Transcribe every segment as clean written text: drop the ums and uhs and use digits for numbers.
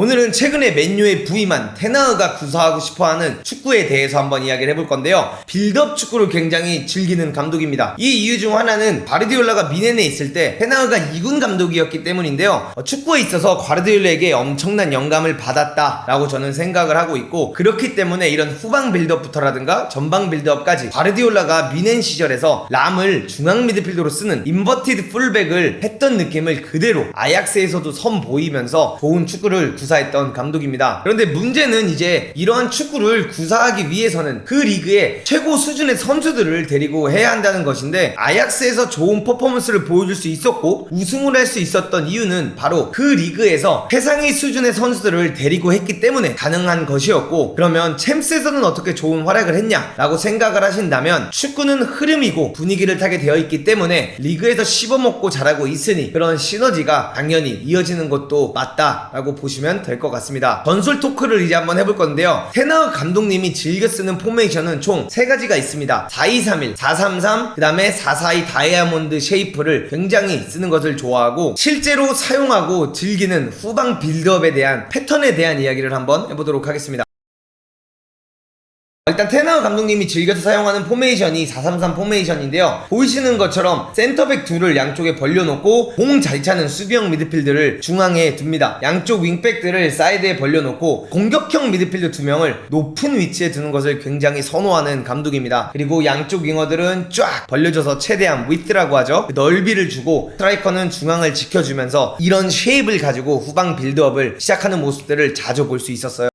오늘은 최근에 맨유에 부임한 테나흐가 구사하고 싶어하는 축구에 대해서 한번 이야기를 해볼 건데요. 빌드업 축구를 굉장히 즐기는 감독입니다. 이 이유 중 하나는 과르디올라가 미넨에 있을 때 테나흐가 2군 감독이었기 때문인데요. 축구에 있어서 과르디올라에게 엄청난 영감을 받았다라고 저는 생각을 하고 있고, 그렇기 때문에 이런 후방 빌드업부터라든가 전방 빌드업까지 과르디올라가 미넨 시절에서 람을 중앙 미드필더로 쓰는 인버티드 풀백을 했던 느낌을 그대로 아약스에서도 선보이면서 좋은 축구를 구사했던 감독입니다. 그런데 문제는 이제 이러한 축구를 구사하기 위해서는 그 리그의 최고 수준의 선수들을 데리고 해야 한다는 것인데, 아약스에서 좋은 퍼포먼스를 보여줄 수 있었고 우승을 할 수 있었던 이유는 바로 그 리그에서 최상위 수준의 선수들을 데리고 했기 때문에 가능한 것이었고, 그러면 챔스에서는 어떻게 좋은 활약을 했냐 라고 생각을 하신다면, 축구는 흐름이고 분위기를 타게 되어 있기 때문에 리그에서 씹어먹고 잘하고 있으니 그런 시너지가 당연히 이어지는 것도 맞다라고 보시면 될 것 같습니다. 전술 토크를 이제 한번 해볼 건데요. 테나흐 감독님이 즐겨 쓰는 포메이션은 총 3가지가 있습니다. 4-2-3-1, 4-3-3, 그 다음에 4-4-2 다이아몬드 쉐이프를 굉장히 쓰는 것을 좋아하고, 실제로 사용하고 즐기는 후방 빌드업에 대한 패턴에 대한 이야기를 한번 해보도록 하겠습니다. 일단 테나흐 감독님이 즐겨서 사용하는 포메이션이 4-3-3 포메이션인데요. 보이시는 것처럼 센터백 둘을 양쪽에 벌려놓고 공 잘 차는 수비형 미드필드를 중앙에 둡니다. 양쪽 윙백들을 사이드에 벌려놓고 공격형 미드필드 2명을 높은 위치에 두는 것을 굉장히 선호하는 감독입니다. 그리고 양쪽 윙어들은 쫙 벌려져서 최대한 위트라고 하죠. 넓이를 주고 스트라이커는 중앙을 지켜주면서 이런 쉐입을 가지고 후방 빌드업을 시작하는 모습들을 자주 볼 수 있었어요.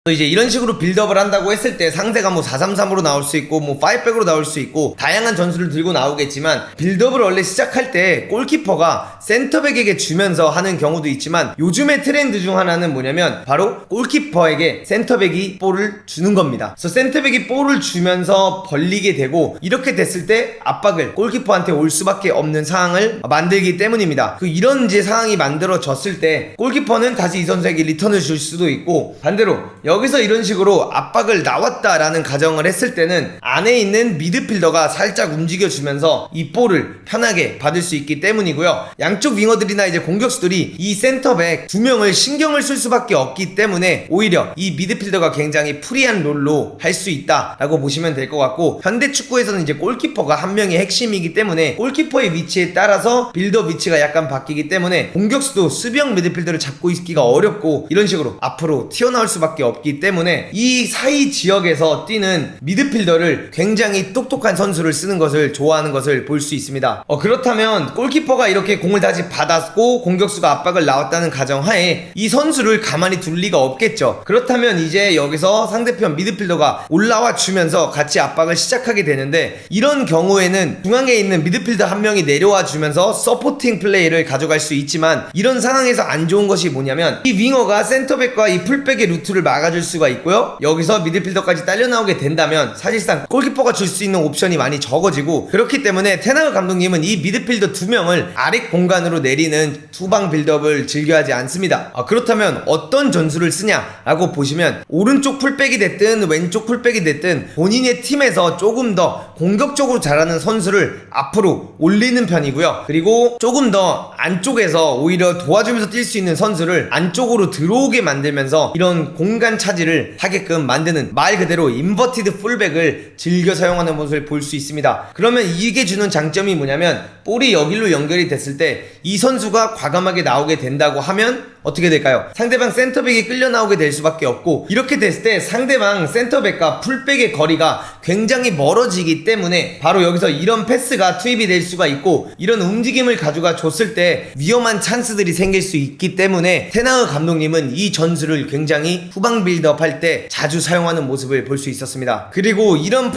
이제 이런 식으로 빌드업을 한다고 했을 때 상대가 뭐 4-3-3으로 나올 수 있고 뭐 5백으로 나올 수 있고 다양한 전술을 들고 나오겠지만, 빌드업을 원래 시작할 때 골키퍼가 센터백에게 주면서 하는 경우도 있지만, 요즘의 트렌드 중 하나는 뭐냐면 바로 골키퍼에게 센터백이 볼을 주는 겁니다. 그래서 센터백이 볼을 주면서 벌리게 되고, 이렇게 됐을 때 압박을 골키퍼한테 올 수밖에 없는 상황을 만들기 때문입니다. 이런 이제 상황이 만들어졌을 때 골키퍼는 다시 이 선수에게 리턴을 줄 수도 있고, 반대로 여기서 이런 식으로 압박을 나왔다라는 가정을 했을 때는 안에 있는 미드필더가 살짝 움직여주면서 이 볼을 편하게 받을 수 있기 때문이고요. 양쪽 윙어들이나 이제 공격수들이 이 센터백 2명을 신경을 쓸 수밖에 없기 때문에 오히려 이 미드필더가 굉장히 프리한 롤로 할 수 있다라고 보시면 될 것 같고, 현대 축구에서는 이제 골키퍼가 한 명의 핵심이기 때문에 골키퍼의 위치에 따라서 빌드업 위치가 약간 바뀌기 때문에 공격수도 수비형 미드필더를 잡고 있기가 어렵고, 이런 식으로 앞으로 튀어나올 수밖에 없기 때문에 이 사이 지역에서 뛰는 미드필더를 굉장히 똑똑한 선수를 쓰는 것을 좋아하는 것을 볼 수 있습니다. 그렇다면 골키퍼가 이렇게 공을 다시 받았고 공격수가 압박을 나왔다는 가정하에 이 선수를 가만히 둘 리가 없겠죠. 그렇다면 이제 여기서 상대편 미드필더가 올라와 주면서 같이 압박을 시작하게 되는데, 이런 경우에는 중앙에 있는 미드필더 한 명이 내려와 주면서 서포팅 플레이를 가져갈 수 있지만, 이런 상황에서 안 좋은 것이 뭐냐면 이 윙어가 센터백과 이 풀백의 루트를 막아줄 수가 있고요. 여기서 미드필더까지 딸려 나오게 된다면 사실상 골키퍼가 줄 수 있는 옵션이 많이 적어지고, 그렇기 때문에 테나흐 감독님은 이 미드필더 2명을 아래 공간으로 내리는 후방 빌드업을 즐겨하지 않습니다. 그렇다면 어떤 전술을 쓰냐라고 보시면, 오른쪽 풀백이 됐든 왼쪽 풀백이 됐든 본인의 팀에서 조금 더 공격적으로 잘하는 선수를 앞으로 올리는 편이고요. 그리고 조금 더 안쪽에서 오히려 도와주면서 뛸 수 있는 선수를 안쪽으로 들어오게 만들면서 이런 공간 차지를 하게끔 만드는, 말 그대로 인버티드 풀백을 즐겨 사용하는 모습을 볼 수 있습니다. 그러면 이게 주는 장점이 뭐냐면, 볼이 여기로 연결이 됐을 때 이 선수가 과감하게 나오게 된다고 하면 어떻게 될까요? 상대방 센터백이 끌려 나오게 될 수밖에 없고, 이렇게 됐을 때 상대방 센터백과 풀백의 거리가 굉장히 멀어지기 때문에 바로 여기서 이런 패스가 투입이 될 수가 있고, 이런 움직임을 가져가 줬을 때 위험한 찬스들이 생길 수 있기 때문에 테나흐 감독님은 이 전술을 굉장히 후방 빌드업 할 때 자주 사용하는 모습을 볼 수 있었습니다. 그리고 이런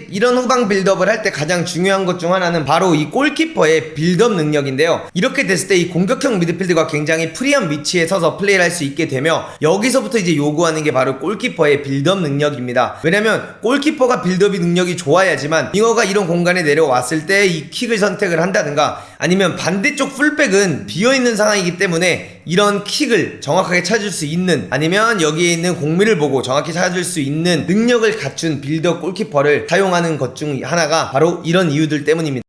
이런 후방 빌드업을 할 때 가장 중요한 것 중 하나는 바로 이 골키퍼의 빌드업 능력인데요. 이렇게 됐을 때 이 공격형 미드필드가 굉장히 프리한 위치에 서서 플레이를 할 수 있게 되며, 여기서부터 이제 요구하는 게 바로 골키퍼의 빌드업 능력입니다. 왜냐면 골키퍼가 빌드업이 능력이 좋아야지만 윙어가 이런 공간에 내려왔을 때 이 킥을 선택을 한다든가, 아니면 반대쪽 풀백은 비어있는 상황이기 때문에 이런 킥을 정확하게 찾을 수 있는, 아니면 여기에 있는 공미를 보고 정확히 찾을 수 있는 능력을 갖춘 빌드업 골키퍼를 사용하는 것 중 하나가 바로 이런 이유들 때문입니다.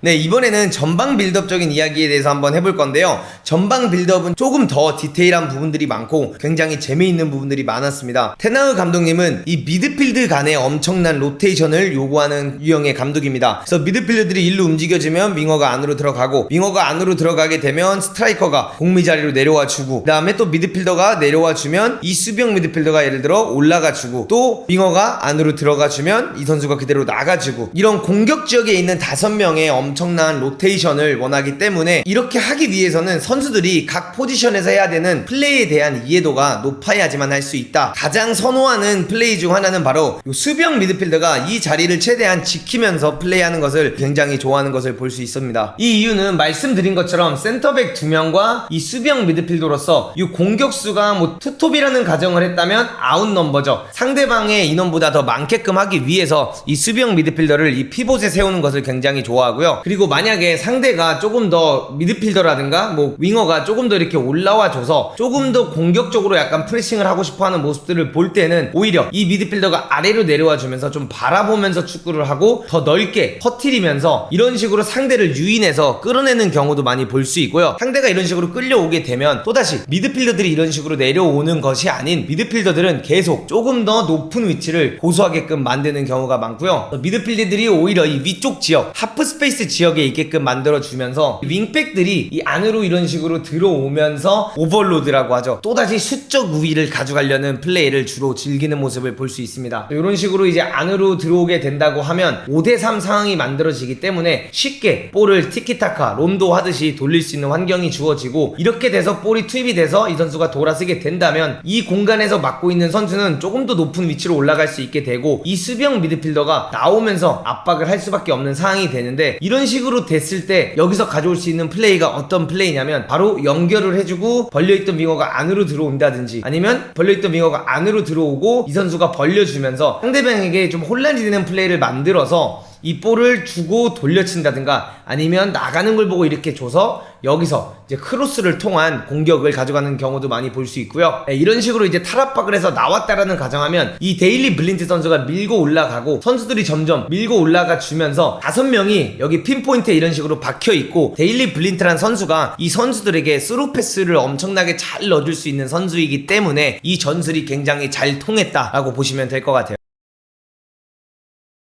네, 이번에는 전방 빌드업적인 이야기에 대해서 한번 해볼 건데요. 전방 빌드업은 조금 더 디테일한 부분들이 많고 굉장히 재미있는 부분들이 많았습니다. 테나흐 감독님은 이 미드필드 간의 엄청난 로테이션을 요구하는 유형의 감독입니다. 그래서 미드필드들이 일로 움직여지면 윙어가 안으로 들어가고, 윙어가 안으로 들어가게 되면 스트라이커가 공미 자리로 내려와 주고, 그 다음에 또 미드필더가 내려와 주면 이 수비형 미드필더가 예를 들어 올라가 주고, 또 윙어가 안으로 들어가 주면 이 선수가 그대로 나가주고, 이런 공격 지역에 있는 5명의 엄청난 로테이션을 원하기 때문에 이렇게 하기 위해서는 선수들이 각 포지션에서 해야 되는 플레이에 대한 이해도가 높아야지만 할 수 있다. 가장 선호하는 플레이 중 하나는 바로 수비형 미드필더가 이 자리를 최대한 지키면서 플레이하는 것을 굉장히 좋아하는 것을 볼 수 있습니다. 이 이유는 말씀드린 것처럼 센터백 2명과 이 수비형 미드필더로서 이 공격수가 뭐 투톱이라는 가정을 했다면 아웃 넘버죠. 상대방의 인원보다 더 많게끔 하기 위해서 이 수비형 미드필더를 이 피봇에 세우는 것을 굉장히 좋아하고요. 그리고 만약에 상대가 조금 더 미드필더라든가 뭐 윙어가 조금 더 이렇게 올라와 줘서 조금 더 공격적으로 약간 프레싱을 하고 싶어하는 모습들을 볼 때는 오히려 이 미드필더가 아래로 내려와 주면서 좀 바라보면서 축구를 하고 더 넓게 퍼뜨리면서 이런 식으로 상대를 유인해서 끌어내는 경우도 많이 볼 수 있고요. 상대가 이런 식으로 끌려오게 되면 또다시 미드필더들이 이런 식으로 내려오는 것이 아닌 미드필더들은 계속 조금 더 높은 위치를 고수하게끔 만드는 경우가 많고요. 미드필더들이 오히려 이 위쪽 지역, 하프 스페이스 지역에 있게끔 만들어주면서 윙백들이 이 안으로 이런 식으로 들어오면서 오버로드라고 하죠. 또다시 수적 우위를 가져가려는 플레이를 주로 즐기는 모습을 볼 수 있습니다. 이런 식으로 이제 안으로 들어오게 된다고 하면 5대3 상황이 만들어지기 때문에 쉽게 볼을 티키타카, 롬도 하듯이 돌릴 수 있는 환경이 주어지고, 이렇게 돼서 볼이 투입이 돼서 이 선수가 돌아서게 된다면 이 공간에서 맡고 있는 선수는 조금 더 높은 위치로 올라갈 수 있게 되고, 이 수비형 미드필더가 나오면서 압박을 할 수밖에 없는 상황이 되는데, 이런 식으로 됐을 때 여기서 가져올 수 있는 플레이가 어떤 플레이냐면 바로 연결을 해주고 벌려있던 윙어가 안으로 들어온다든지, 아니면 벌려있던 윙어가 안으로 들어오고 이 선수가 벌려주면서 상대방에게 좀 혼란이 되는 플레이를 만들어서 이 볼을 주고 돌려친다든가, 아니면 나가는 걸 보고 이렇게 줘서 여기서 이제 크로스를 통한 공격을 가져가는 경우도 많이 볼 수 있고요. 이런 식으로 이제 탈압박을 해서 나왔다라는 가정하면 이 데일리 블린트 선수가 밀고 올라가고, 선수들이 점점 밀고 올라가 주면서 5명이 여기 핀포인트에 이런 식으로 박혀 있고, 데일리 블린트란 선수가 이 선수들에게 스루 패스를 엄청나게 잘 넣어줄 수 있는 선수이기 때문에 이 전술이 굉장히 잘 통했다라고 보시면 될 것 같아요.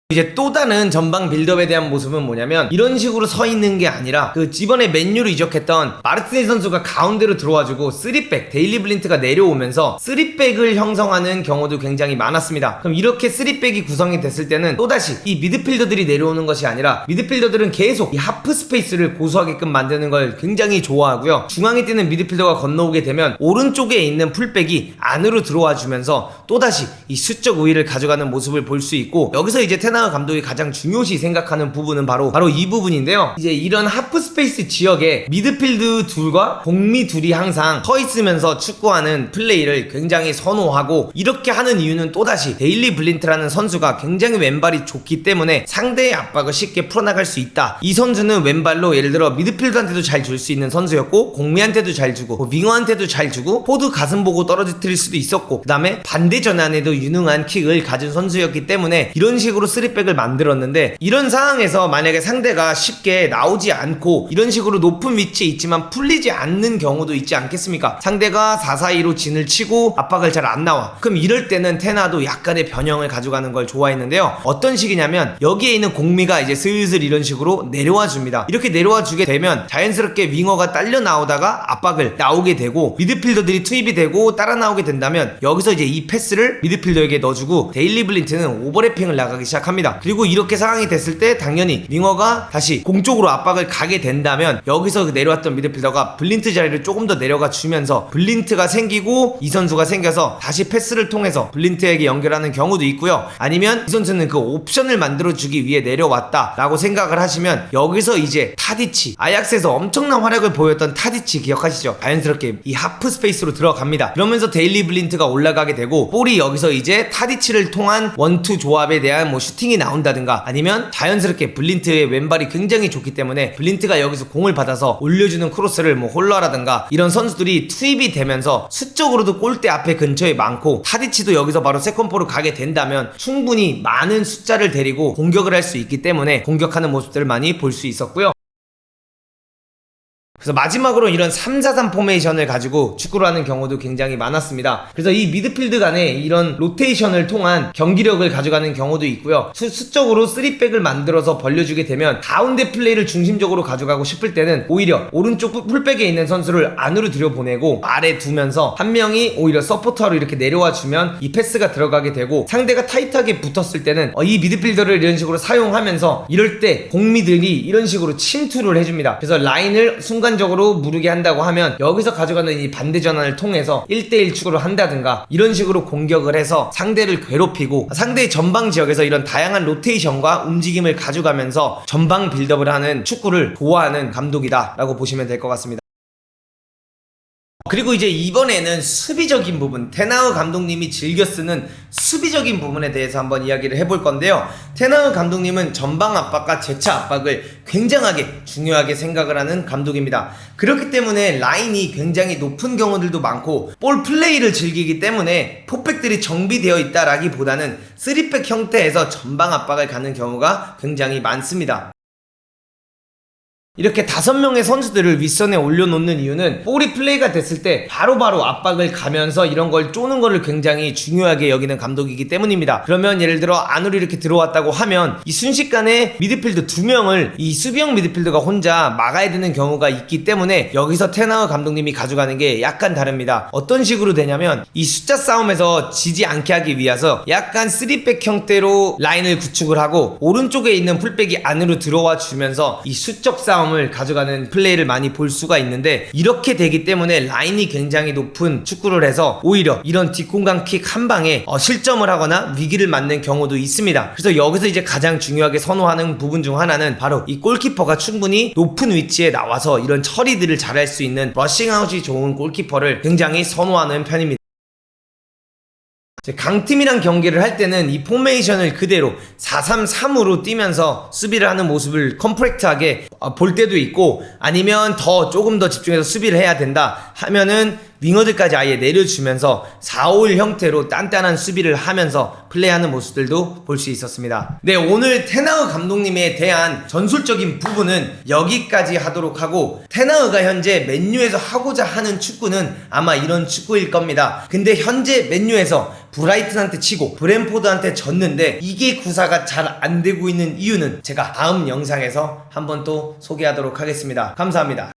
이제 또 다른 전방 빌드업에 대한 모습은 뭐냐면, 이런 식으로 서 있는 게 아니라 그 이번에 맨유로 이적했던 마르티네 선수가 가운데로 들어와주고 3백, 데일리 블린트가 내려오면서 3백을 형성하는 경우도 굉장히 많았습니다. 그럼 이렇게 3백이 구성이 됐을 때는 또다시 이 미드필더들이 내려오는 것이 아니라 미드필더들은 계속 이 하프 스페이스를 고수하게끔 만드는 걸 굉장히 좋아하고요. 중앙에 뛰는 미드필더가 건너오게 되면 오른쪽에 있는 풀백이 안으로 들어와 주면서 또다시 이 수적 우위를 가져가는 모습을 볼 수 있고, 여기서 이제 테나흐 감독이 가장 중요시 생각하는 부분은 바로 이 부분인데요. 이제 이런 하프 스페이스 지역에 미드필드 둘과 공미 둘이 항상 서 있으면서 축구하는 플레이를 굉장히 선호하고, 이렇게 하는 이유는 또다시 데일리 블린트라는 선수가 굉장히 왼발이 좋기 때문에 상대의 압박을 쉽게 풀어나갈 수 있다. 이 선수는 왼발로 예를 들어 미드필드한테도 잘 줄 수 있는 선수였고, 공미한테도 잘 주고 윙어한테도 잘 주고, 포드 가슴 보고 떨어뜨릴 수도 있었고, 그 다음에 반대 전환에도 유능한 킥을 가진 선수였기 때문에 이런 식으로 3백을 만들었는데, 이런 상황에서 만약에 상대가 쉽게 나오지 않고 이런 식으로 높은 위치에 있지만 풀리지 않는 경우도 있지 않겠습니까? 상대가 4-4-2로 진을 치고 압박을 잘 안 나와. 그럼 이럴 때는 테나도 약간의 변형을 가져가는 걸 좋아했는데요. 어떤 식이냐면, 여기에 있는 공미가 이제 슬슬 이런 식으로 내려와 줍니다. 이렇게 내려와 주게 되면 자연스럽게 윙어가 딸려 나오다가 압박을 나오게 되고, 미드필더들이 투입이 되고 따라 나오게 된다면 여기서 이제 이 패스를 미드필더에게 넣어주고 데일리 블린트는 오버래핑을 나가기 시작합니다. 그리고 이렇게 상황이 됐을 때 당연히 윙어가 다시 공쪽으로 압박을 가게 된다면 여기서 내려왔던 미드필더가 블린트 자리를 조금 더 내려가 주면서 블린트가 생기고 이 선수가 생겨서 다시 패스를 통해서 블린트에게 연결하는 경우도 있고요. 아니면 이 선수는 그 옵션을 만들어주기 위해 내려왔다 라고 생각을 하시면, 여기서 이제 타디치, 아약스에서 엄청난 활약을 보였던 타디치 기억하시죠? 자연스럽게 이 하프 스페이스로 들어갑니다. 그러면서 데일리 블린트가 올라가게 되고, 볼이 여기서 이제 타디치를 통한 원투 조합에 대한 뭐 슈팅 슈팅이 나온다든가 아니면 자연스럽게 블린트의 왼발이 굉장히 좋기 때문에 블린트가 여기서 공을 받아서 올려주는 크로스를 뭐 홀러라든가 이런 선수들이 투입이 되면서 수적으로도 골대 앞에 근처에 많고 타디치도 여기서 바로 세컨볼을 가게 된다면 충분히 많은 숫자를 데리고 공격을 할 수 있기 때문에 공격하는 모습들을 많이 볼 수 있었고요. 그래서 마지막으로 이런 3-4-3 포메이션을 가지고 축구를 하는 경우도 굉장히 많았습니다. 그래서 이 미드필드 간에 이런 로테이션을 통한 경기력을 가져가는 경우도 있고요. 수적으로 3백을 만들어서 벌려주게 되면 가운데 플레이를 중심적으로 가져가고 싶을 때는 오히려 오른쪽 풀백에 있는 선수를 안으로 들여보내고 아래 두면서 한 명이 오히려 서포터로 이렇게 내려와 주면 이 패스가 들어가게 되고, 상대가 타이트하게 붙었을 때는 이 미드필더를 이런 식으로 사용하면서 이럴 때 공미들이 이런 식으로 침투를 해줍니다. 그래서 라인을 순간적으로 무르게 한다고 하면 여기서 가져가는 이 반대 전환을 통해서 1대1 축구를 한다든가 이런 식으로 공격을 해서 상대를 괴롭히고 상대의 전방 지역에서 이런 다양한 로테이션과 움직임을 가져가면서 전방 빌드업을 하는 축구를 좋아하는 감독이다 라고 보시면 될 것 같습니다. 그리고 이제 이번에는 수비적인 부분, 테나우 감독님이 즐겨 쓰는 수비적인 부분에 대해서 한번 이야기를 해볼 건데요. 테나우 감독님은 전방 압박과 재차 압박을 굉장하게 중요하게 생각을 하는 감독입니다. 그렇기 때문에 라인이 굉장히 높은 경우들도 많고 볼 플레이를 즐기기 때문에 포백들이 정비되어 있다라기보다는 3백 형태에서 전방 압박을 가는 경우가 굉장히 많습니다. 이렇게 5명의 선수들을 윗선에 올려놓는 이유는 볼이 플레이가 됐을 때 바로바로 압박을 가면서 이런 걸 쪼는 거를 굉장히 중요하게 여기는 감독이기 때문입니다. 그러면 예를 들어 안으로 이렇게 들어왔다고 하면 이 순식간에 미드필드 2명을 이 수비형 미드필드가 혼자 막아야 되는 경우가 있기 때문에 여기서 테나우 감독님이 가져가는 게 약간 다릅니다. 어떤 식으로 되냐면 이 숫자 싸움에서 지지 않게 하기 위해서 약간 3백 형태로 라인을 구축을 하고 오른쪽에 있는 풀백이 안으로 들어와 주면서 이 수적 싸움 을 가져가는 플레이를 많이 볼 수가 있는데, 이렇게 되기 때문에 라인이 굉장히 높은 축구를 해서 오히려 이런 뒷공간 킥 한 방에 실점을 하거나 위기를 맞는 경우도 있습니다. 그래서 여기서 이제 가장 중요하게 선호하는 부분 중 하나는 바로 이 골키퍼가 충분히 높은 위치에 나와서 이런 처리들을 잘할 수 있는 러싱아웃이 좋은 골키퍼를 굉장히 선호하는 편입니다. 강팀이랑 경기를 할 때는 이 포메이션을 그대로 4-3-3으로 뛰면서 수비를 하는 모습을 컴팩트하게 볼 때도 있고, 아니면 조금 더 집중해서 수비를 해야 된다 하면은 윙어들까지 아예 내려주면서 4-5-1 형태로 단단한 수비를 하면서 플레이하는 모습들도 볼 수 있었습니다. 네, 오늘 테나우 감독님에 대한 전술적인 부분은 여기까지 하도록 하고, 테나우가 현재 맨유에서 하고자 하는 축구는 아마 이런 축구일 겁니다. 근데 현재 맨유에서 브라이튼한테 치고 브랜포드한테 졌는데 이게 구사가 잘 안되고 있는 이유는 제가 다음 영상에서 한번 또 소개하도록 하겠습니다. 감사합니다.